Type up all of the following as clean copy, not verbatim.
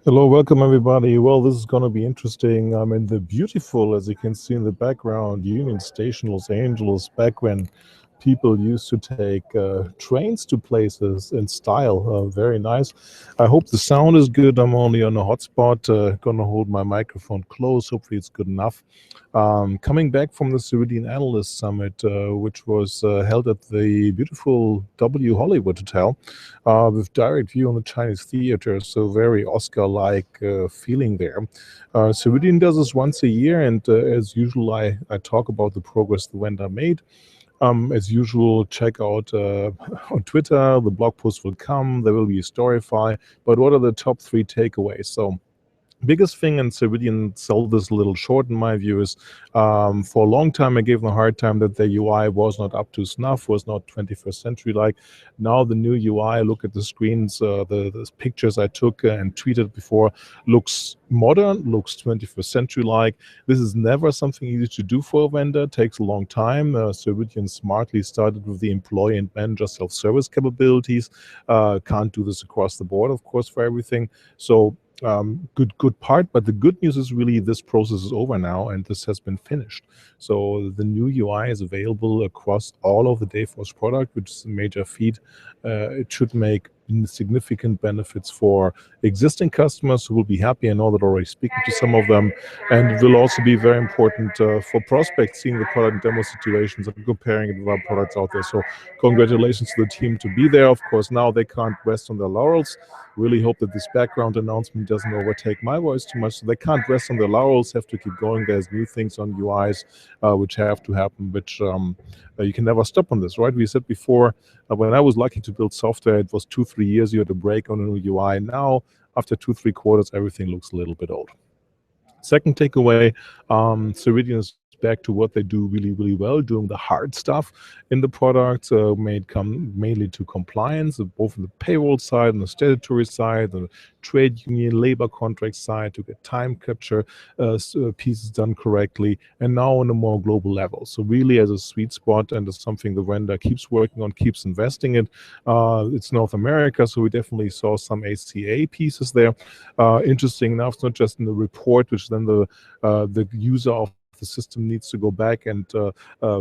Hello, welcome everybody. Well, this is going to be interesting. I'm in the beautiful, as you can see in the background, Union Station, Los Angeles, back when people used to take trains to places in style. Very nice. I hope the sound is good. I'm only on a hotspot. Gonna hold my microphone close. Hopefully it's good enough. Coming back from the Ceridian Analyst Summit, which was held at the beautiful W Hollywood Hotel, with direct view on the Chinese theater, so very Oscar-like feeling there. Ceridian does this once a year, and as usual, I talk about the progress the vendor made. As usual, check out on Twitter. The blog post will come. There will be a storyfy. But what are the top 3 takeaways? So biggest thing, and Ceridian sold this a little short in my view, is for a long time I gave them a hard time that their UI was not up to snuff, was not 21st century like. Now the new UI, look at the screens, the pictures I took and tweeted before, looks modern, looks 21st century like. This is never something easy to do for a vendor, takes a long time. Ceridian smartly started with the employee and manager self-service capabilities. Can't do this across the board, of course, for everything. So good part, but the good news is really this process is over now and this has been finished. So the new UI is available across all of the Dayforce product, which is a major feat. It should make significant benefits for existing customers who will be happy. I know that already speaking to some of them, and it will also be very important for prospects seeing the product in demo situations and comparing it with our products out there. So congratulations to the team to be there. Of course, now they can't rest on their laurels. Really hope that this background announcement doesn't overtake my voice too much. So they can't rest on their laurels, have to keep going. There's new things on UIs which have to happen, which you can never stop on this, right? We said before, when I was lucky to build software, it was 2-3 years you had a break on a new UI. Now, after 2-3 quarters, everything looks a little bit old. Second takeaway, Ceridian is back to what they do really well, doing the hard stuff in the product, mainly to compliance, both on the payroll side and the statutory side, the trade union labor contract side, to get time capture pieces done correctly, and now on a more global level. So really as a sweet spot, and as something the vendor keeps working on, keeps investing in. It's North America, so we definitely saw some ACA pieces there. Interesting enough, it's not just in the report, which then the user of the system needs to go back and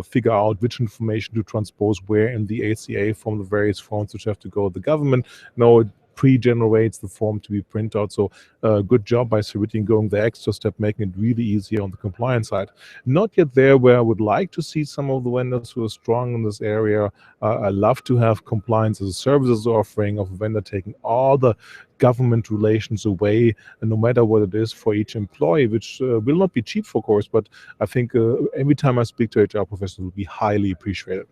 figure out which information to transpose where in the ACA from the various forms which have to go to the government. No, it pre-generates the form to be printed out. So good job by Ceridian going the extra step, making it really easy on the compliance side. Not yet there where I would like to see some of the vendors who are strong in this area. I love to have compliance as a services offering of a vendor taking all the government relations away, and no matter what it is for each employee, which will not be cheap, of course, but I think every time I speak to HR professionals, it will be highly appreciated.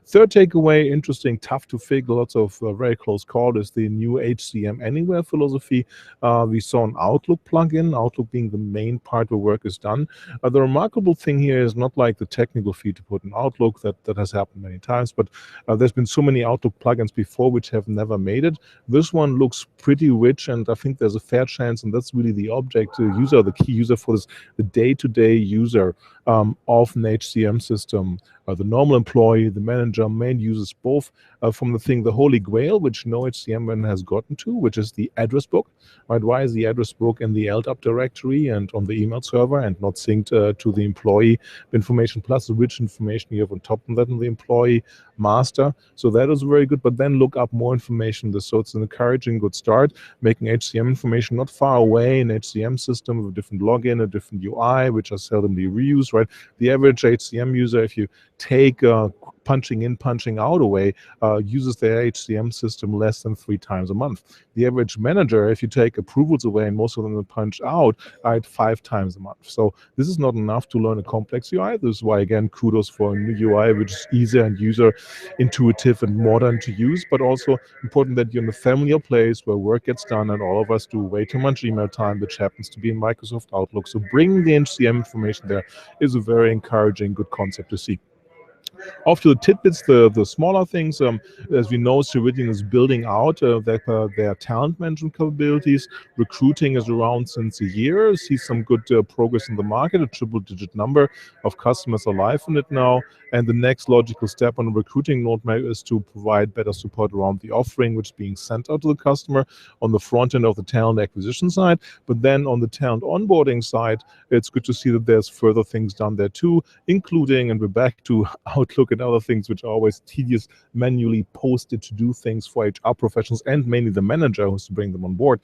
Third takeaway, interesting, tough to figure, lots of very close call, is the new HCM Anywhere philosophy. We saw an Outlook plugin, Outlook being the main part where work is done. The remarkable thing here is not like the technical fee to put in Outlook, that has happened many times, but there's been so many Outlook plugins before which have never made it. This one looks pretty rich, and I think there's a fair chance, and that's really the object user, the key user for this, the day-to-day user of an HCM system. The normal employee, the manager, main users both from the thing, the holy grail, which no HCM vendor has gotten to, which is the address book. Right? Why is the address book in the LDAP directory and on the email server and not synced to the employee information, plus the rich information you have on top of that in the employee master? So that is very good, but then look up more information. So it's an encouraging good start, making HCM information not far away, an HCM system with a different login, a different UI, which are seldomly reused, right? The average HCM user, if you take punching in, punching out away, uses their HCM system less than 3 times a month. The average manager, if you take approvals away and most of them punch out, are at 5 times a month. So this is not enough to learn a complex UI. This is why, again, kudos for a new UI, which is easier and user intuitive and modern to use, but also important that you're in a familiar place where work gets done, and all of us do way too much email time, which happens to be in Microsoft Outlook. So bringing the HCM information there is a very encouraging, good concept to see. Off to the tidbits, the smaller things. As we know, Ceridian is building out their talent management capabilities. Recruiting is around since a year. See some good progress in the market. A triple-digit number of customers are live in it now. And the next logical step on the recruiting roadmap is to provide better support around the offering, which is being sent out to the customer on the front end of the talent acquisition side. But then on the talent onboarding side, it's good to see that there's further things done there too, including, and we're back to Outlook and other things which are always tedious, manually posted to do things for HR professionals and mainly the manager who's to bring them on board,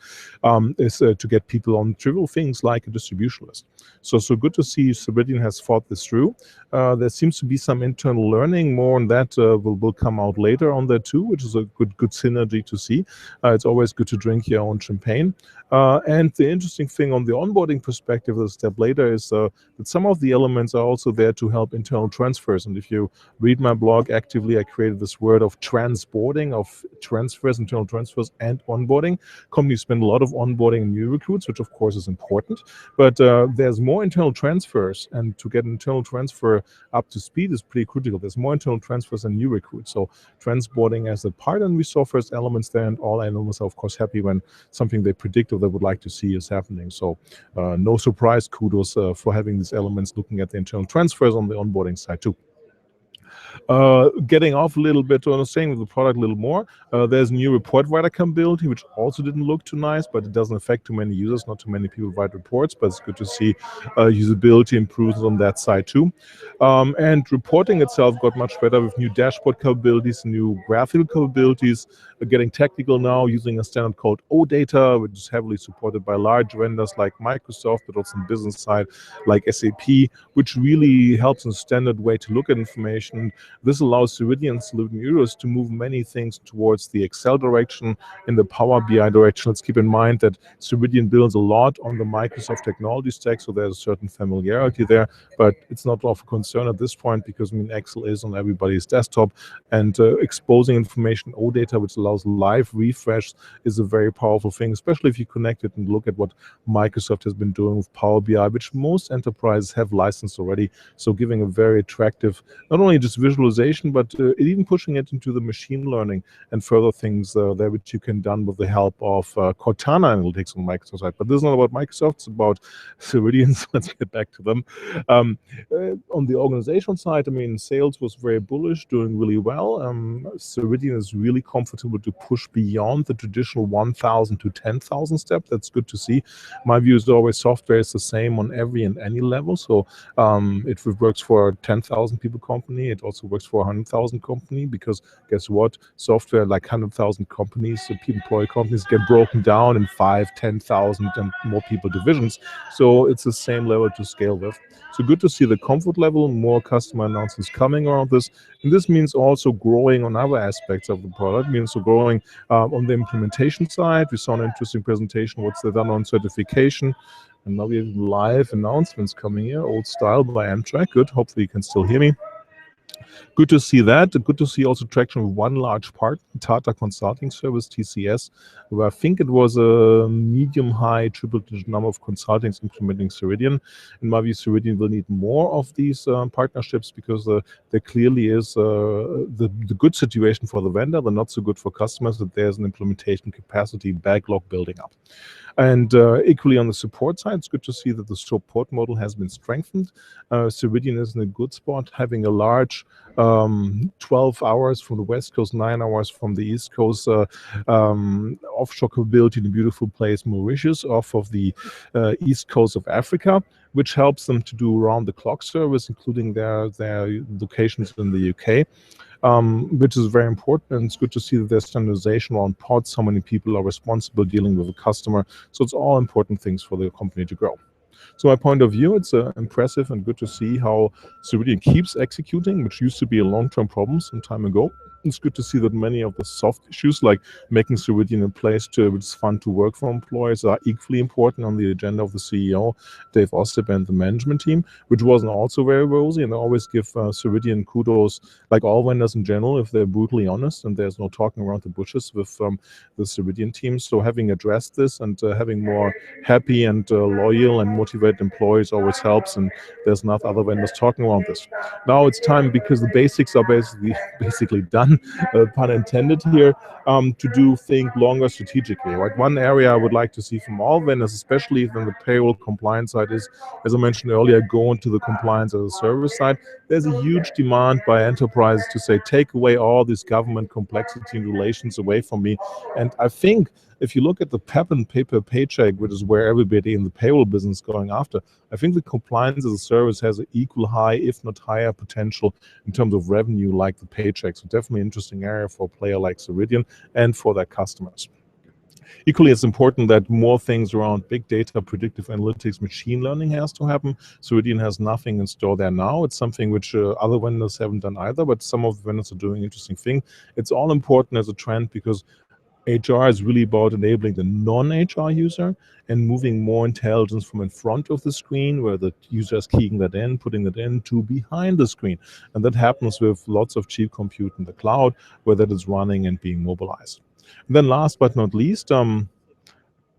is to get people on trivial things like a distribution list. So good to see Ceridian has thought this through. There seems to be some internal learning. More on that will come out later on there too, which is a good synergy to see. It's always good to drink your own champagne. And the interesting thing on the onboarding perspective, a step later, is that some of the elements are also there to help internal transfers. And if you read my blog actively, I created this word of transboarding, of transfers, internal transfers, and onboarding. Companies spend a lot of onboarding new recruits, which of course is important, but there's more internal transfers, and to get an internal transfer up to speed is pretty critical. There's more internal transfers than new recruits. So transboarding as a part, and we saw first elements there, and all animals are of course happy when something they predict or they would like to see is happening. So no surprise, kudos for having these elements looking at the internal transfers on the onboarding side too. Getting off a little bit on staying with the product a little more, there's a new report writer capability, which also didn't look too nice, but it doesn't affect too many users. Not too many people write reports, but it's good to see usability improves on that side too. And reporting itself got much better with new dashboard capabilities, new graphical capabilities. Getting technical now, using a standard called OData, which is heavily supported by large vendors like Microsoft, but also on the business side like SAP, which really helps in a standard way to look at information. This allows Ceridian Solution users to move many things towards the Excel direction, in the Power BI direction. Let's keep in mind that Ceridian builds a lot on the Microsoft technology stack, so there's a certain familiarity there, but it's not of concern at this point because Excel is on everybody's desktop, and exposing information OData, which allows live refresh, is a very powerful thing, especially if you connect it and look at what Microsoft has been doing with Power BI, which most enterprises have licensed already. So giving a very attractive, not only just visualization, but even pushing it into the machine learning and further things there, which you can done with the help of Cortana Analytics on Microsoft side. But this is not about Microsoft, it's about Ceridian, so let's get back to them. On the organizational side, sales was very bullish, doing really well. Ceridian is really comfortable to push beyond the traditional 1,000 to 10,000 step. That's good to see. My view is always software is the same on every and any level. So it works for a 10,000 people company. It also works for a 100,000 company, because guess what? Software like 100,000 companies, employee companies, get broken down in 5, 10,000 and more people divisions. So it's the same level to scale with. So good to see the comfort level, more customer announcements coming around this. And this means also growing on other aspects of the product, means so growing on the implementation side. We saw an interesting presentation, what's they done on certification. And now we have live announcements coming here, old style by Amtrak. Good, hopefully you can still hear me. Good to see that. Good to see also traction with one large part, Tata Consulting Service, TCS, where I think it was a medium-high triple-digit number of consultants implementing Ceridian. In my view, Ceridian will need more of these partnerships, because there clearly is the good situation for the vendor, the not so good for customers, that there's an implementation capacity backlog building up. And equally on the support side, it's good to see that the support model has been strengthened. Ceridian is in a good spot, having a large 12 hours from the West Coast, 9 hours from the East Coast, offshore capability in a beautiful place, Mauritius, off of the East Coast of Africa, which helps them to do round-the-clock service, including their locations in the UK. Which is very important, and it's good to see that there's standardization around pods, how many people are responsible dealing with a customer. So it's all important things for the company to grow. So my point of view, it's impressive and good to see how Ceridian keeps executing, which used to be a long-term problem some time ago. It's good to see that many of the soft issues, like making Ceridian a place which is fun to work for employees, are equally important on the agenda of the CEO, Dave Ossip, and the management team, which wasn't also very rosy. And I always give Ceridian kudos, like all vendors in general, if they're brutally honest and there's no talking around the bushes with the Ceridian team. So having addressed this and having more happy and loyal and motivated employees always helps. And there's not other vendors talking around this. Now it's time, because the basics are basically done, pun intended here, to think longer strategically. Right? One area I would like to see from all vendors, especially when the payroll compliance side is, as I mentioned earlier, go into the compliance as a service side. There's a huge demand by enterprises to say, take away all this government complexity and relations away from me. And I think if you look at the PEP and pay-per-paycheck, which is where everybody in the payroll business is going after, I think the compliance as a service has an equal high, if not higher, potential in terms of revenue like the paycheck. So definitely an interesting area for a player like Ceridian and for their customers. Equally, it's important that more things around big data, predictive analytics, machine learning has to happen. Ceridian has nothing in store there now. It's something which other vendors haven't done either, but some of the vendors are doing interesting things. It's all important as a trend because HR is really about enabling the non-HR user and moving more intelligence from in front of the screen, where the user is keying that in, putting that in, to behind the screen. And that happens with lots of cheap compute in the cloud, where that is running and being mobilized. And then last but not least,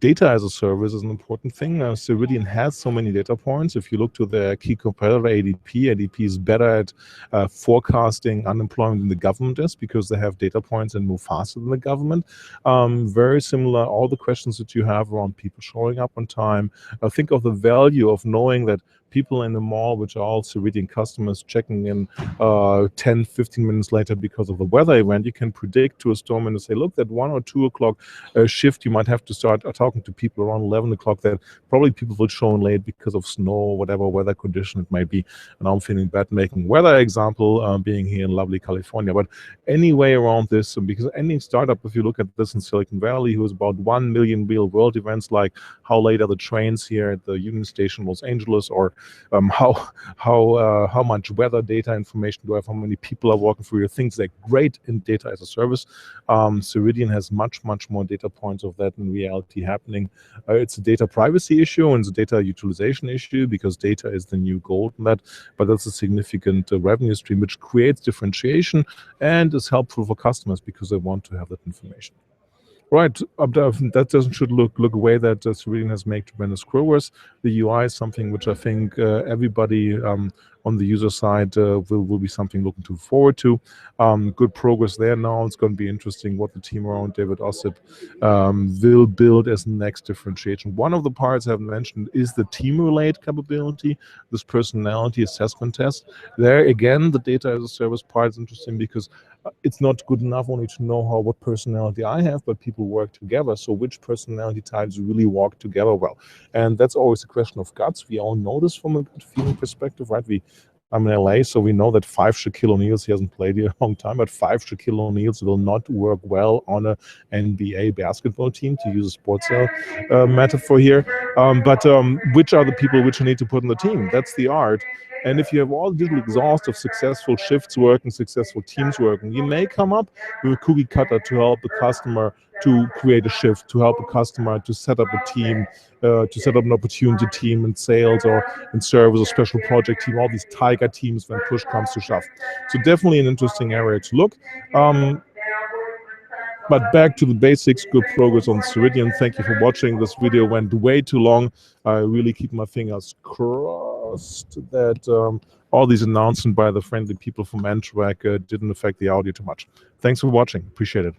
data as a service is an important thing. Ceridian has so many data points. If you look to their key competitor, ADP is better at forecasting unemployment than the government is, because they have data points and move faster than the government. Very similar, all the questions that you have around people showing up on time. Think of the value of knowing that people in the mall, which are all Ceridian customers, checking in 10, 15 minutes later because of the weather event. You can predict to a storm and say, look, that 1 or 2 o'clock shift, you might have to start talking to people around 11 o'clock, that probably people will show in late because of snow or whatever weather condition it might be. And I'm feeling bad making weather example, being here in lovely California. But any way around this, because any startup, if you look at this in Silicon Valley, who has about 1 million real world events, like how late are the trains here at the Union Station, Los Angeles, or how much weather data information do I have, how many people are walking through your things, like great in data as a service. Ceridian has much more data points of that in reality happening. It's a data privacy issue and it's a data utilization issue, because data is the new gold in that, but that's a significant revenue stream which creates differentiation and is helpful for customers because they want to have that information. Right, that should look away that Ceridian has made tremendous progress. The UI is something which I think everybody on the user side will be something looking forward to. Good progress there now. It's going to be interesting what the team around David Ossip will build as next differentiation. One of the parts I have mentioned is the team-related capability, this personality assessment test. There again, the data as a service part is interesting because it's not good enough only to know what personality I have, but people work together. So which personality types really work together well? And that's always a question of guts. We all know this from a good feeling perspective, right? I'm in LA, so we know that 5 Shaquille O'Neals, he hasn't played here a long time, but 5 Shaquille O'Neals will not work well on an NBA basketball team, to use a sports metaphor here. But which are the people which you need to put on the team? That's the art. And if you have all digital exhaust of successful shifts working, successful teams working, you may come up with a cookie cutter to help the customer to create a shift, to help a customer to set up a team, to set up an opportunity team in sales or in service or special project team, all these tiger teams when push comes to shove. So definitely an interesting area to look. But back to the basics, good progress on Ceridian. Thank you for watching. This video went way too long. I really keep my fingers crossed that all these announcements by the friendly people from Antwerp didn't affect the audio too much. Thanks for watching. Appreciate it.